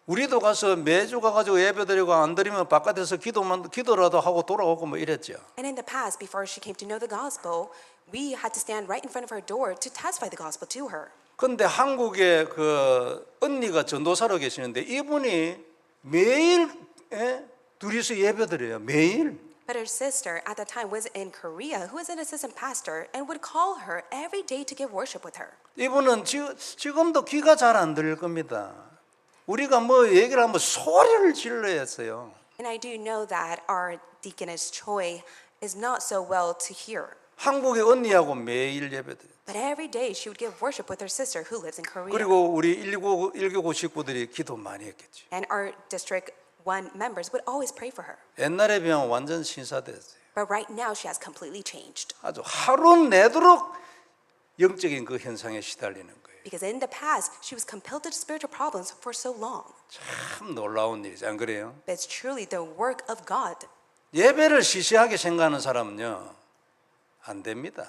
우리도 가서 매주 가가지고 예배드리고 안 드리면 바깥에서 기도라도 하고 돌아오고 뭐 이랬죠. And in the past, before she came to know the gospel, we had to stand right in front of her door to testify the gospel to her. 근데 한국에 그 언니가 전도사로 계시는데 이분이 매일 둘이서 예배드려요. 매일. But her sister at that time was in Korea, who was an assistant pastor, and would call her every day to give worship with her. 이분은 지금도 귀가 잘 안 들릴 겁니다. 우리가 뭐 얘기를 하면 소리를 질러야 했어요. And I do know that our deaconess Choi is not so well to hear. 한국의 언니하고 매일 예배드려요. But every day she would give worship with her sister who lives in Korea. 그리고 우리 1교구 식구들이 기도 많이 했겠죠. And our District 1 members would always pray for her. 옛날에 비하면 완전 신사됐어요. But right now she has completely changed. 아주 하루 내도록 영적인 그 현상에 시달리는 거예요. Because in the past, she was compelled to spiritual problems for so long. 참 놀라운 일이지 안 그래요? But it's truly the work of God. 예배를 시시하게 생각하는 사람은요 안 됩니다.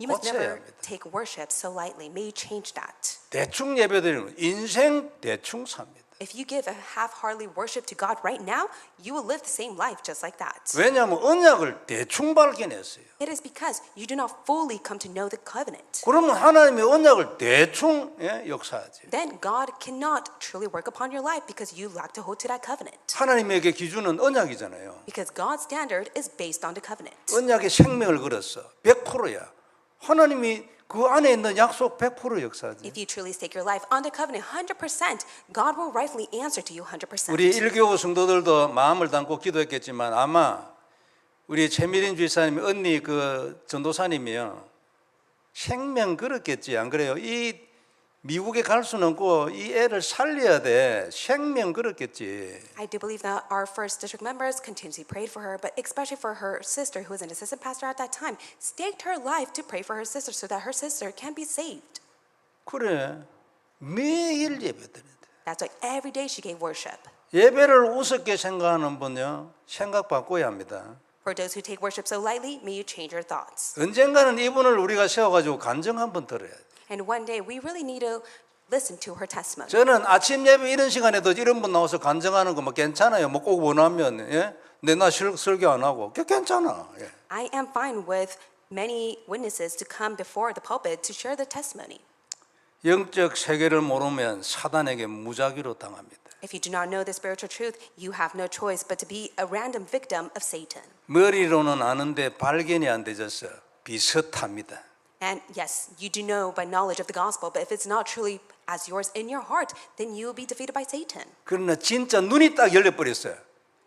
You must 고쳐야 never 합니다. take worship so lightly. May you change that. 대충 예배드리는 인생 대충 삽니다. If you give a half-heartedly worship to God right now, you will live the same life just like that. 왜냐하면 언약을 대충 발견했어요. It is because you do not fully come to know the covenant. 그러면 하나님의 언약을 대충 역사하지. Then God cannot truly work upon your life because you lack to hold to that covenant. 하나님에게 기준은 언약이잖아요. Because God's standard is based on the covenant. 언약에 생명을 걸었어. 100%야. 하나님이 그 안에 있는 약속 100% 역사하지. If you truly stake your life on the covenant 100%, God will rightfully answer to you 100%. 우리 1교우 성도들도 마음을 담고 기도했겠지만 아마 우리 최미린 주의사님이 언니 그 전도사님이요 생명 걸었겠지 안 그래요? 이 미국에 갈 수는 없고 이 애를 살려야 돼. 생명 걸었겠지. I do believe that our first district members continuously prayed for her, but especially for her sister, who was an assistant pastor at that time, staked her life to pray for her sister so that her sister can be saved. 그래 매일 예배드려야 돼. That's why every day she gave worship. 예배를 우습게 생각하는 분요 생각 바꿔야 합니다. For those who take worship so lightly, may you change your thoughts. 언젠가는 이분을 우리가 세워가지고 간증 한번 들어야 돼. And one day we really need to listen to her testimony. 저는 아침 예배 이런 시간에도 이런 분 나와서 간증하는 거 뭐 괜찮아요. 뭐 꼭 원하면 내나 설교 안 하고 괜찮아. 예. I am fine with many witnesses to come before the pulpit to share the testimony. 영적 세계를 모르면 사단에게 무작위로 당합니다. If you do not know the spiritual truth, you have no choice but to be a random victim of Satan. 머리로는 아는데 발견이 안 되져서 비슷합니다. And yes, you do know by knowledge of the gospel, but if it's not truly as yours in your heart, then you will be defeated by Satan. 그러나 진짜 눈이 딱 열려버렸어요.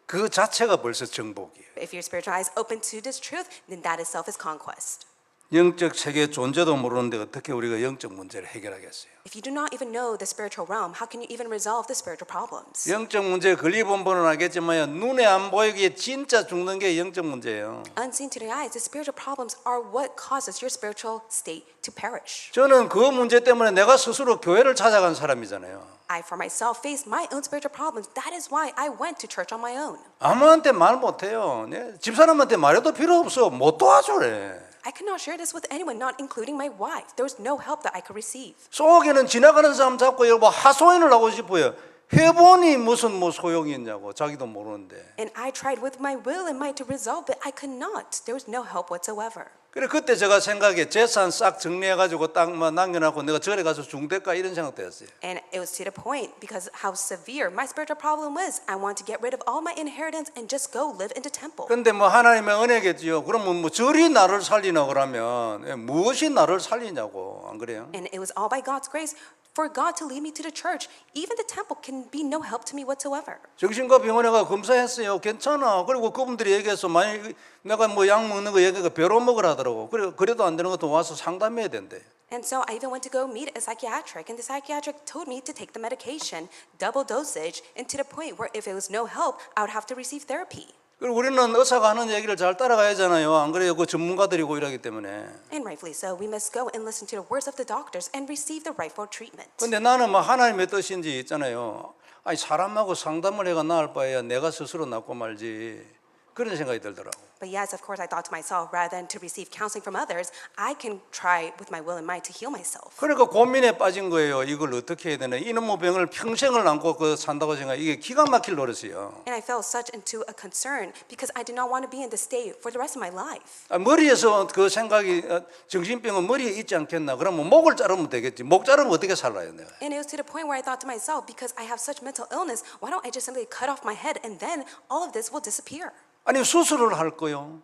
그 자체가 벌써 정복이에요. If your spiritual eyes open to this truth, then that itself is conquest. 영적 세계 존재도 모르는데 어떻게 우리가 영적 문제를 해결하겠어요? If you do not even know the spiritual realm, how can you even resolve the spiritual problems? 영적 문제에 걸리본 분은 알겠지만 눈에 안 보이기에 진짜 죽는 게 영적 문제예요. Unseen to the eyes, the spiritual problems are what causes your spiritual state to perish. 저는 그 문제 때문에 내가 스스로 교회를 찾아간 사람이잖아요. I, for myself, faced my own spiritual problems. That is why I went to church on my own. 아무한테 말 못해요. 집사람한테 말해도 필요 없어. 못 도와줘래. I could not share this with anyone, not including my wife. There was no help that I could receive. 속에는 지나가는 사람 잡고 여러분 하소연을 하고 싶어요. 해보니 무슨 뭐 소용이 있냐고 자기도 모르는데. And I tried with my will and might to resolve it. I could not. There was no help whatsoever. 그래 그때 제가 생각에 재산 싹 정리해가지고 딱만 남겨놓고 내가 절에 가서 중대까 이런 생각도 했어요. And it was to the point because how severe my spiritual problem was. I wanted to get rid of all my inheritance and just go live in the temple. 근데 뭐 하나님의 은혜겠지요. 그러면 뭐 절이 나를 살리나 그러면 무엇이 나를 살리냐고 안 그래요? And it was all by God's grace for God to lead me to the church. Even the temple can be no help to me whatsoever. 정신과 병원에 가 검사했어요. 괜찮아. 그리고 그분들이 얘기해서 만약 내가 뭐 약 먹는 거 얘기가 배로 먹으라 하더라고. 그래도 안 되는 것도 와서 상담해야 된대. And so I even went to go meet a psychiatric, and the psychiatric told me to take the medication, double dosage, and to the point where if it was no help, I would have to receive therapy. 그리고 우리는 의사가 하는 얘기를 잘 따라가야 하잖아요. 안 그래요? 그 전문가들이고 이러기 때문에. And rightfully so, we must go and listen to the words of the doctors and receive the rightful treatment. 근데 나는 뭐 하나님의 뜻인지 있잖아요. 아니 사람하고 상담을 해가 나을 바에야 내가 스스로 낫고 말지. 그런 생각이 들더라고. But yes, of course, I thought to myself, rather than to receive counseling from others, I can try with my will and mind to heal myself. 그러니까 고민에 빠진 거예요. 이걸 어떻게 해야 되나. 이놈의 병을 평생을 안고 산다고 생각. 이게 기가 막힐 노릇이에요. And I fell such into a concern because I did not want to be in this state for the rest of my life. 머리에서 그 생각이 정신병은 머리에 있지 않겠나. 그러면 목을 자르면 되겠지. 목 자르면 어떻게 살아요, 내가. And it was to the point where I thought to myself, because I have such mental illness, why don't I just simply cut off my head and then all of this will disappear? 아니 수술을 할 거요.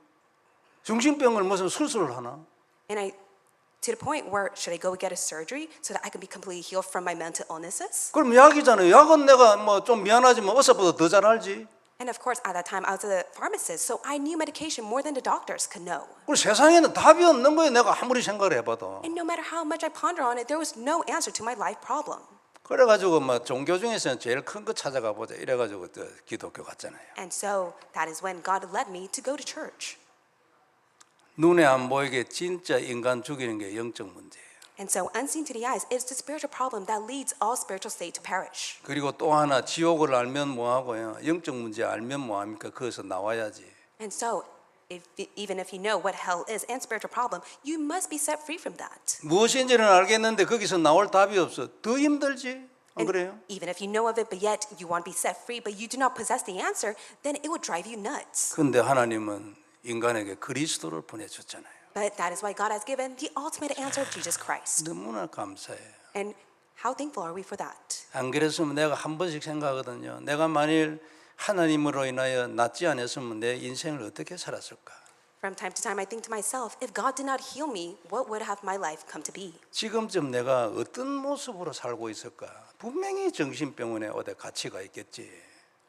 정신병을 무슨 수술을 하나? And I, to the point where should I go get a surgery so that I can be completely healed from my mental illnesses? 그럼 약이잖아요. 약은 내가 뭐 좀 미안하지만 의사보다 더 잘 알지. And of course, at that time, I was a pharmacist, so I knew medication more than the doctors could know. 그리고 세상에는 답이 없는 거예요. 내가 아무리 생각을 해봐도. And no matter how much I ponder on it, there was no answer to my life problem. 그래가지고 뭐 종교 중에서는 제일 큰 거 찾아가 보자. 이래가지고 기독교 갔잖아요. And so that is when God led me to go to church. 눈에 안 보이게 진짜 인간 죽이는 게 영적 문제예요. And so unseen to the eyes is the spiritual problem that leads all spiritual state to perish. 그리고 또 하나 지옥을 알면 뭐하고요. 영적 문제 알면 뭐합니까? 거기서 나와야지. And so even if you know what hell is and spiritual problem, you must be set free from that. 무엇인지는 알겠는데 거기서 나올 답이 없어. 더 힘들지. 안 And 그래요? even if you know of it, but yet you want to be set free, but you do not possess the answer, then it will drive you nuts. 근데 하나님은 인간에게 그리스도를 보내줬잖아요. But that is why God has given the ultimate answer of Jesus Christ. 너무나 감사해요. And how thankful are we for that? 안 그랬으면 내가 한 번씩 생각하거든요. 내가 만일 하나님으로 인하여 낫지 않았으면 내 인생을 어떻게 살았을까? From time to time, I think to myself, if God did not heal me, what would have my life come to be? 지금쯤 내가 어떤 모습으로 살고 있을까? 분명히 정신병원에 어디 가치가 있겠지.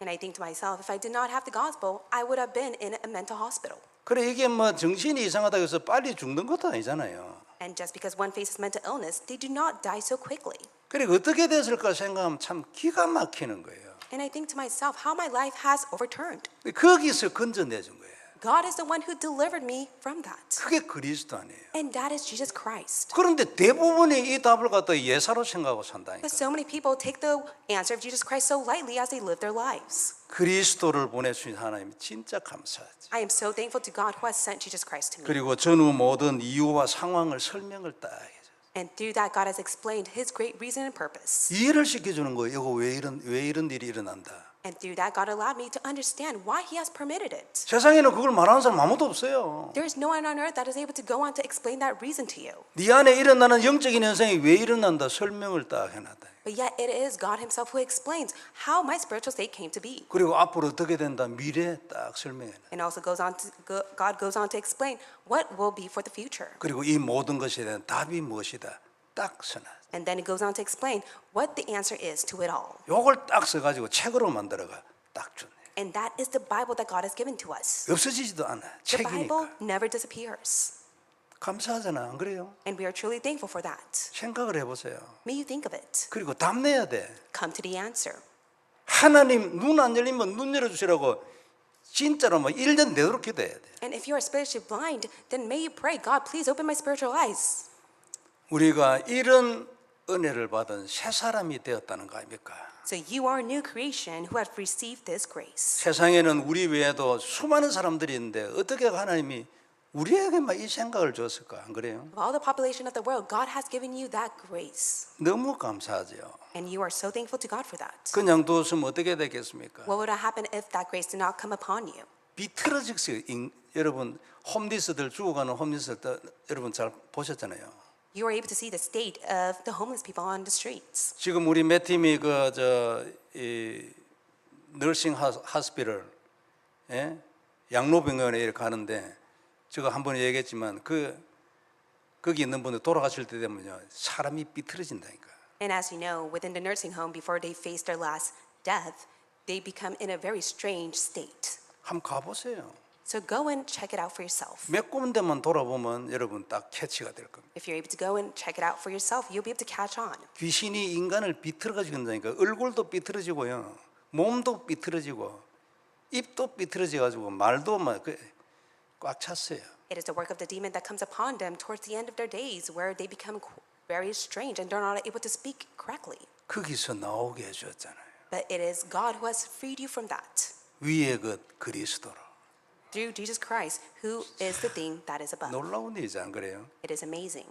And I think to myself, if I did not have the gospel, I would have been in a mental hospital. 그래 이게 뭐 정신이 이상하다고 해서 빨리 죽는 것도 아니잖아요. And just because one faces mental illness, they do not die so quickly. 그래 어떻게 됐을까 생각하면 참 기가 막히는 거예요. And I think to myself, how my life has overturned. 거기서 건져내준 거예요. God is the one who delivered me from that. 그게 그리스도 아니에요. And that is Jesus Christ. 그런데 대부분이 이 답을 갖다 예사로 생각하고 산다니까. But so many people take the answer of Jesus Christ so lightly as they live their lives. 그리스도를 보내주신 하나님 진짜 감사하지. I am so thankful to God who has sent Jesus Christ to me. 그리고 전후 모든 이유와 상황을 설명을 딱 해줘. And through that, God has explained His great reason and purpose. 이해를 시켜주는 거예요. 이거 왜 이런 일이 일어난다. And through that, God allowed me to understand why He has permitted it. 세상에는 그걸 말하는 사람 아무도 없어요. There is no one on earth that is able to go on to explain that reason to you. 네 안에 일어나는 영적인 현상이 왜 일어난다 설명을 딱 해놨다. But yet, it is God Himself who explains how my spiritual state came to be. 그리고 앞으로 어떻게 된다 미래 딱 설명해. And also God goes on to explain what will be for the future. 그리고 이 모든 것에 대한 답이 무엇이다 딱 써놔. And then it goes on to explain what the answer is to it all. 요걸 딱 써가지고 책으로 만들어가 딱 줬네. And that is the Bible that God has given to us. 없어지지도 않아. The Bible 책이니까. never disappears. 감사하잖아. 안 그래요? And we are truly thankful for that. 생각을 해보세요. May you think of it. 그리고 답 내야 돼. Come to the answer. 하나님 눈 안 열리면 눈 열어주시라고 진짜로 뭐 1년 내도록 기도해야 돼. And if you are spiritually blind, then may you pray, God, please open my spiritual eyes. 우리가 이런 은혜를 받은 새 사람이 되었다는 거 아닙니까? So you are a new creation who have received this grace. 세상에는 우리 외에도 수많은 사람들이 있는데 어떻게 하나님이 우리에게만 이 생각을 줬을까? 안 그래요? Of all the population of the world, God has given you that grace. 너무 감사하죠. And you are so thankful to God for that. 그냥 두었으면 어떻게 되겠습니까? What would have happened if that grace did not come upon you? 비틀어지겠어요. 여러분 홈리스들 죽어가는 홈리스들 여러분 잘 보셨잖아요. You are able to see the state of the homeless people on the streets. 지금 우리 몇 팀이 이 너싱 하스피럴 양로병원에 가는데 제가 한 번 얘기했지만 거기 있는 분들 돌아가실 때 되면요 사람이 비틀어진다니까. And as you know, within the nursing home, before they face their last death, they become in a very strange state. 한번 가보세요. So go and check it out for yourself. 몇 군데만 돌아보면 여러분 딱 캐치가 될 겁니다. If you're able to go and check it out for yourself, you'll be able to catch on. 귀신이 인간을 비틀어지는다니까. 얼굴도 비틀어지고요, 몸도 비틀어지고, 입도 비틀어져가지고 말도 막 꽉 찼어요. It is the work of the demon that comes upon them towards the end of their days, where they become very strange and they're not able to speak correctly. 거기서 나오게 해줬잖아요. But it is God who has freed you from that. 위의 것 그리스도로. through Jesus Christ, who is the thing that is above. 놀라운 일이지 안 그래요? It is amazing.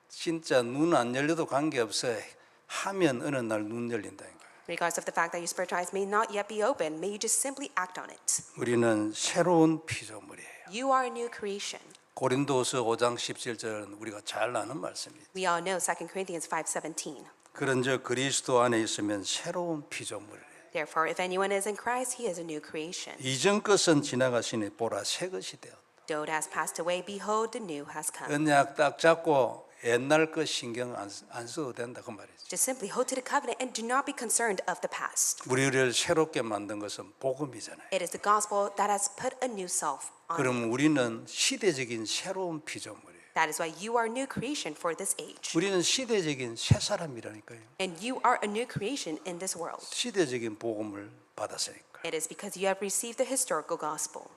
진짜 눈 안 열려도 관계없어 하면 어느 날 눈 열린다는 거예요. Regardless of the fact that your spiritual eyes may not yet be open, may you just simply act on it. 우리는 새로운 피조물이에요. You are a new creation. 고린도서 5장 17절은 우리가 잘 아는 말씀입니다. We all know 2 Corinthians 5:17. 그런즉 그리스도 안에 있으면 새로운 피조물이에요. Therefore, if anyone is in Christ, he is a new creation. 이전 것은 지나가시니 보라 새 것이 되었다. The old has passed away, behold, the new has come. 언약 딱 잡고 옛날 것 신경 안 써도 된다 그 말이죠. Just simply hold to the covenant and do not be concerned of the past. 우리를 새롭게 만든 것은 복음이잖아요. It is the gospel that has put a new self on you. 그럼 우리는 시대적인 새로운 피조물이에요. That is why you are a new creation for this age. 우리는 시대적인 새 사람이라니까요. And you are a new creation in this world. 시대적인 복음을 받았으니까. It is because you have received the historical gospel.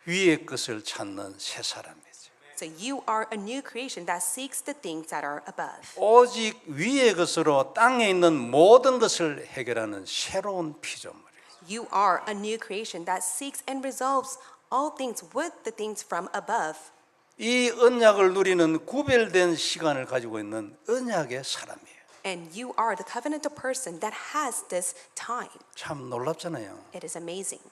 위의 것을 찾는 새 사람이죠. So you are a new creation that seeks the things that are above. 오직 위의 것으로 땅에 있는 모든 것을 해결하는 새로운 피조물이에요. You are a new creation that seeks and resolves all things with the things from above. 이 언약을 누리는 구별된 시간을 가지고 있는 언약의 사람이에요. And you are the covenantal person that has this time. 참 놀랍잖아요. It is amazing.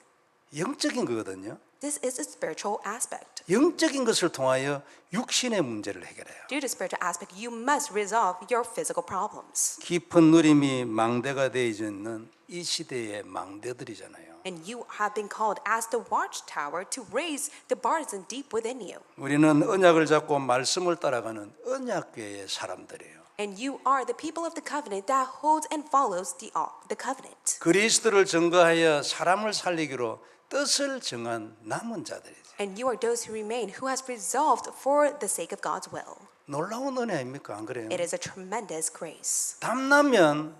영적인 거거든요. This is a spiritual aspect. 영적인 것을 통하여 육신의 문제를 해결해요. Due to spiritual aspect, you must resolve your physical problems. 깊은 누림이 망대가 되어 있는 이 시대의 망대들이잖아요. And you have been called as the watchtower to raise the burdens deep within you. 우리는 언약을 잡고 말씀을 따라가는 언약궤의 사람들이에요. And you are the people of the covenant that holds and follows the covenant. 그리스도를 증거하여 사람을 살리기로 뜻을 정한 남은 자들이죠. And you are those who remain, who has resolved for the sake of God's will. 놀라운 은혜 아닙니까? 안 그래요? It is a tremendous grace. 담나면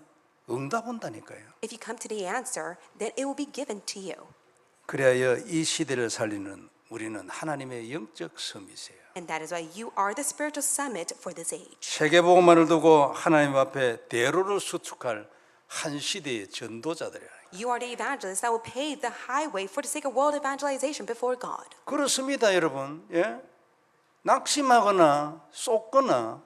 응답 온다니까요. If you come to the answer, then it will be given to you. 그래야 이 시대를 살리는 우리는 하나님의 영적 섬이세요. And that is why you are the spiritual summit for this age. 세계복음만을 두고 하나님 앞에 대로를 수축할 한 시대의 전도자들이라. You are the evangelists that will pave the highway for the sake of world evangelization before God. 그렇습니다, 여러분. 예? 낙심하거나 쏟거나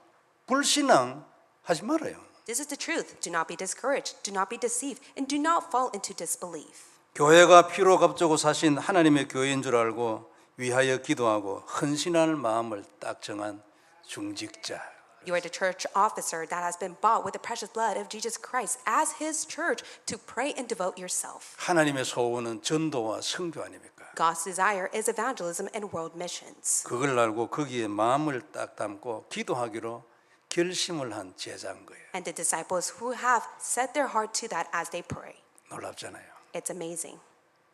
불신앙 하지 말아요. This is the truth. Do not be discouraged. Do not be deceived. And do not fall into disbelief. 교회가 피로 값주고 사신 하나님의 교회인 줄 알고 위하여 기도하고 헌신할 마음을 딱 정한 중직자. You are the church officer that has been bought with the precious blood of Jesus Christ as his church to pray and devote yourself. 하나님의 소원은 전도와 선교 아닙니까? God's desire is evangelism and world missions. 그걸 알고 거기에 마음을 딱 담고 기도하기로 결심을 한 제자인 거예요. And the disciples who have set their heart to that as they pray. 놀랍잖아요. It's amazing.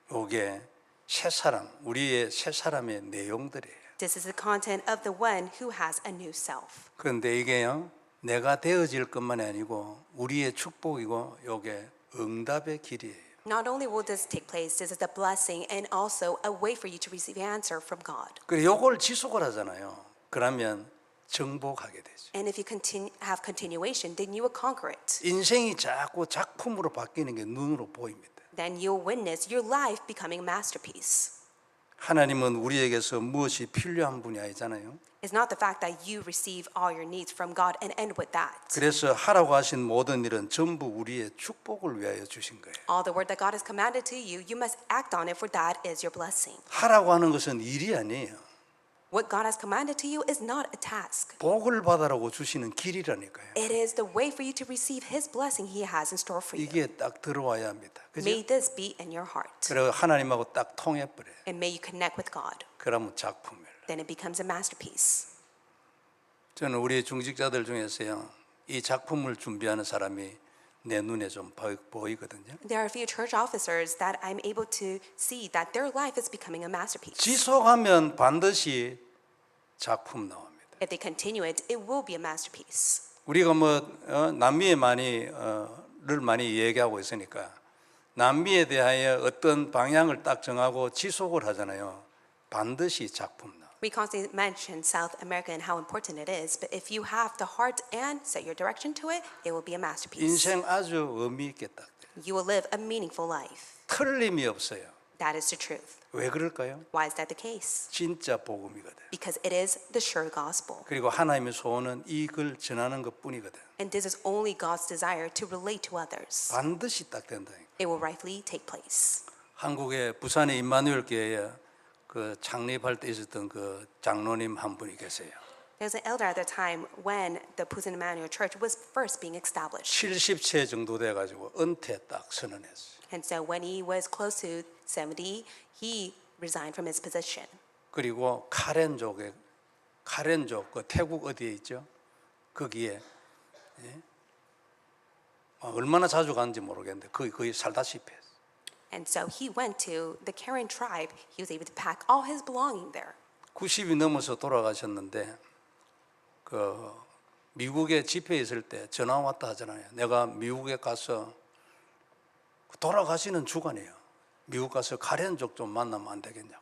이게 새 사람, 우리의 새 사람의 내용들이에요. This is the content of the one who has a new self. 그런데 이게요, 내가 되어질 것만이 아니고 우리의 축복이고 이게 응답의 길이에요. Not only will this take place, this is a blessing and also a way for you to receive answer from God. 그래 요걸 지속을 하잖아요. 그러면 정복하게 되죠. And if you have continuation, then you will conquer it. 인생이 자꾸 작품으로 바뀌는 게 눈으로 보입니다. Then you'll witness your life becoming a masterpiece. 하나님은 우리에게서 무엇이 필요한 분이 아니잖아요. It's not the fact that you receive all your needs from God and end with that. 그래서 하라고 하신 모든 일은 전부 우리의 축복을 위하여 주신 거예요. All the word that God has commanded to you, you must act on it, for that is your blessing. 하라고 하는 것은 일이 아니에요. What God has commanded to you is not a task. 복을 받으라고 주시는 길이라니까요. It is the way for you to receive His blessing He has in store for you. 이게 딱 들어와야 합니다. 그죠? May this be in your heart. 그리고 하나님하고 딱 통해버려요. And may you connect with God. 그러면 작품이에요. Then it becomes a masterpiece. 저는 우리 중직자들 중에서요, 이 작품을 준비하는 사람이 내 눈에 좀 보이거든요. There are a few church officers that I'm able to see that their life is becoming a masterpiece. 지속하면 반드시 작품 나옵니다. If they continue it, it will be a masterpiece. 우리가 남미에 많이 얘기하고 있으니까 남미에 대하여 어떤 방향을 딱 정하고 지속을 하잖아요. 반드시 작품 나옵니다. We constantly mention South America and how important it is, but if you have the heart and set your direction to it, it will be a masterpiece. 인생 아주 의미 있게 딱 돼요. You will live a meaningful life. 틀림이 없어요. That is the truth. 왜 그럴까요? Why is that the case? 진짜 복음이거든. Because it is the sure gospel. 그리고 하나님의 소원은 이걸 전하는 것뿐이거든. And this is only God's desire to relate to others. 반드시 딱 된다. It will rightfully take place. 한국의 부산의 임마누엘 교회에 그 창립할 때 있었던 그 장로님 한 분이 계세요. There was an elder at the time when the Busan Emmanuel Church was first being established. 70세 정도 돼 가지고 은퇴 딱 선언했어요. And so when he was close to 70, he resigned from his position. 그리고 카렌족 그 태국 어디에 있죠? 거기에 얼마나 자주 갔는지 모르겠는데 거기 살다시피 했어요. And so he went to the Karen tribe. He was able to pack all his belonging there. 90이 넘어서 돌아가셨는데 그 미국에 집회에 있을 때 전화 왔다 하잖아요. 내가 미국에 가서 돌아가시는 주간이에요. 미국 가서 카렌족 좀 만나면 안 되겠냐고.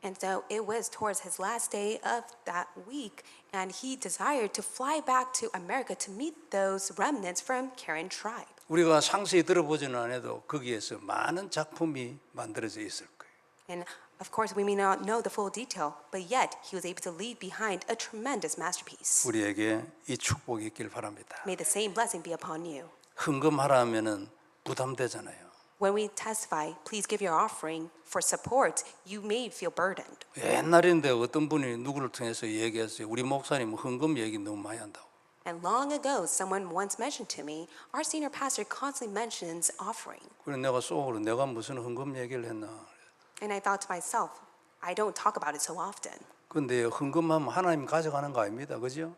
And so it was towards his last day of that week, and he desired to fly back to America to meet those remnants from Karen tribe. 우리가 상세히 들어보지는 않아도 거기에서 많은 작품이 만들어져 있을 거예요. And of course, we may not know the full detail, but yet he was able to leave behind a tremendous masterpiece. 우리에게 이 축복이 있길 바랍니다. May the same blessing be upon you. 헌금하라 하면은 부담되잖아요. When we testify, please give your offering for support, you may feel burdened. 옛날인데 어떤 분이 누구를 통해서 얘기했어요. 우리 목사님 헌금 얘기 너무 많이 한다고. And long ago, someone once mentioned to me, our senior pastor constantly mentions offering. 그래서 내가 속으로 내가 무슨 헌금 얘기를 했나. And I thought to myself, I don't talk about it so often. 근데 헌금하면 하나님 가져가는 거 아닙니다. 그죠?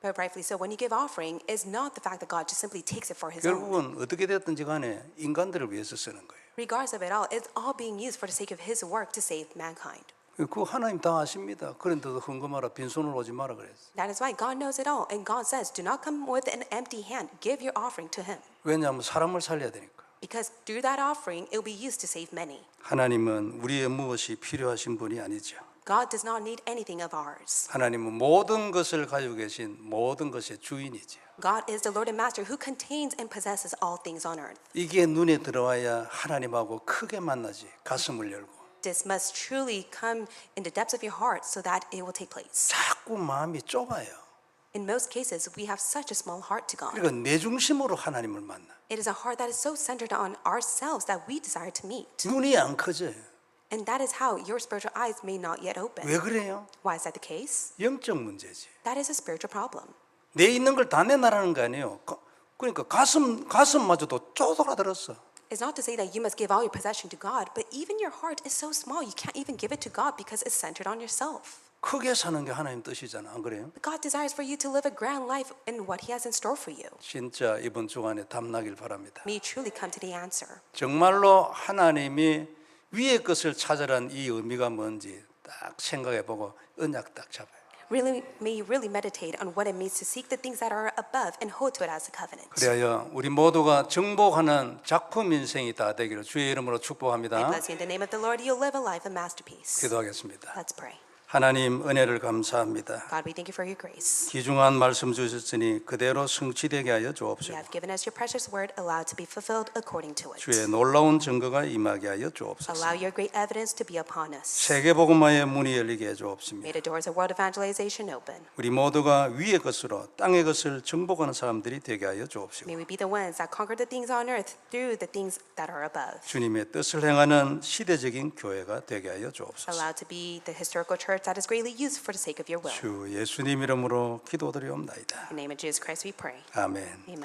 But rightfully so, when you give offering, is not the fact that God just simply takes it for his own. 결국은 어떻게 됐든지 간에 인간들을 위해서 쓰는 거예요. Regardless of it all, it's all being used for the sake of his work to save mankind. 그거 하나님 다 아십니다. 그런데도 헌금하라 빈손으로 오지 마라 그랬어요. That is why God knows it all. And God says, do not come with an empty hand. Give your offering to him. 왜냐하면 사람을 살려야 되니까. Because through that offering, it will be used to save many. 하나님은 우리의 무엇이 필요하신 분이 아니죠. God does not need anything of ours. 하나님은 모든 것을 가지고 계신 모든 것의 주인이죠. God is the Lord and Master who contains and possesses all things on earth. 이게 눈에 들어와야 하나님하고 크게 만나지. 가슴을 열고. This must truly come in the depths of your heart so that it will take place. 자꾸 마음이 좁아요. In most cases, we have such a small heart to God. 그러니까 내 중심으로 하나님을 만나. It is a heart that is so centered on ourselves that we desire to meet. 눈이 안 커져요. And that is how your spiritual eyes may not yet open. 왜 그래요? Why is that the case? 영적 문제지. That is a spiritual problem. 내 있는 걸 다 내놔라는 거 아니에요. 그러니까 가슴마저도 쪼들어들었어. It's not to say that you must give all your possession to God, but even your heart is so small, you can't even give it to God because it's centered on yourself. 크게 사는 게 하나님 뜻이잖아. 안 그래요? But God desires for you to live a grand life in what He has in store for you. 진짜 이번 주간에 답나길 바랍니다. May you truly come to the answer. 정말로 하나님이 위의 것을 찾으란 이 의미가 뭔지 딱 생각해보고 언약 딱 잡아요. Really, may you really meditate on what it means to seek the things that are above and hold to it as a covenant. 그래야 우리 모두가 정복하는 작품 인생이 다 되기를 주의 이름으로 I 축복합니다. bless you in the name of the Lord. You'll live a life of masterpiece. 기도하겠습니다. Let's pray. 하나님 은혜를 감사합니다. God, we thank you for your grace. 귀중한 말씀 주셨으니 그대로 성취되게 하여 You 주옵소서. have given us your precious word, allowed to be fulfilled according to it. 주의 놀라운 증거가 임하게 하여 주옵소서. Allow your great evidence to be upon us. 세계복음화의 문이 열리게 해 주옵소서. May the doors of world evangelization open. 우리 모두가 위의 것으로 땅의 것을 정복하는 사람들이 되게 하여 주옵소서. May we be the ones that conquer the things on earth through the things that are above. 주님의 뜻을 행하는 시대적인 교회가 되게 하여 주옵소서. Allowed to be the historical church that is greatly used for the sake of your will. 주 예수님 이름으로 기도드리옵나이다. In the name of Jesus Christ we pray. 아멘. Amen.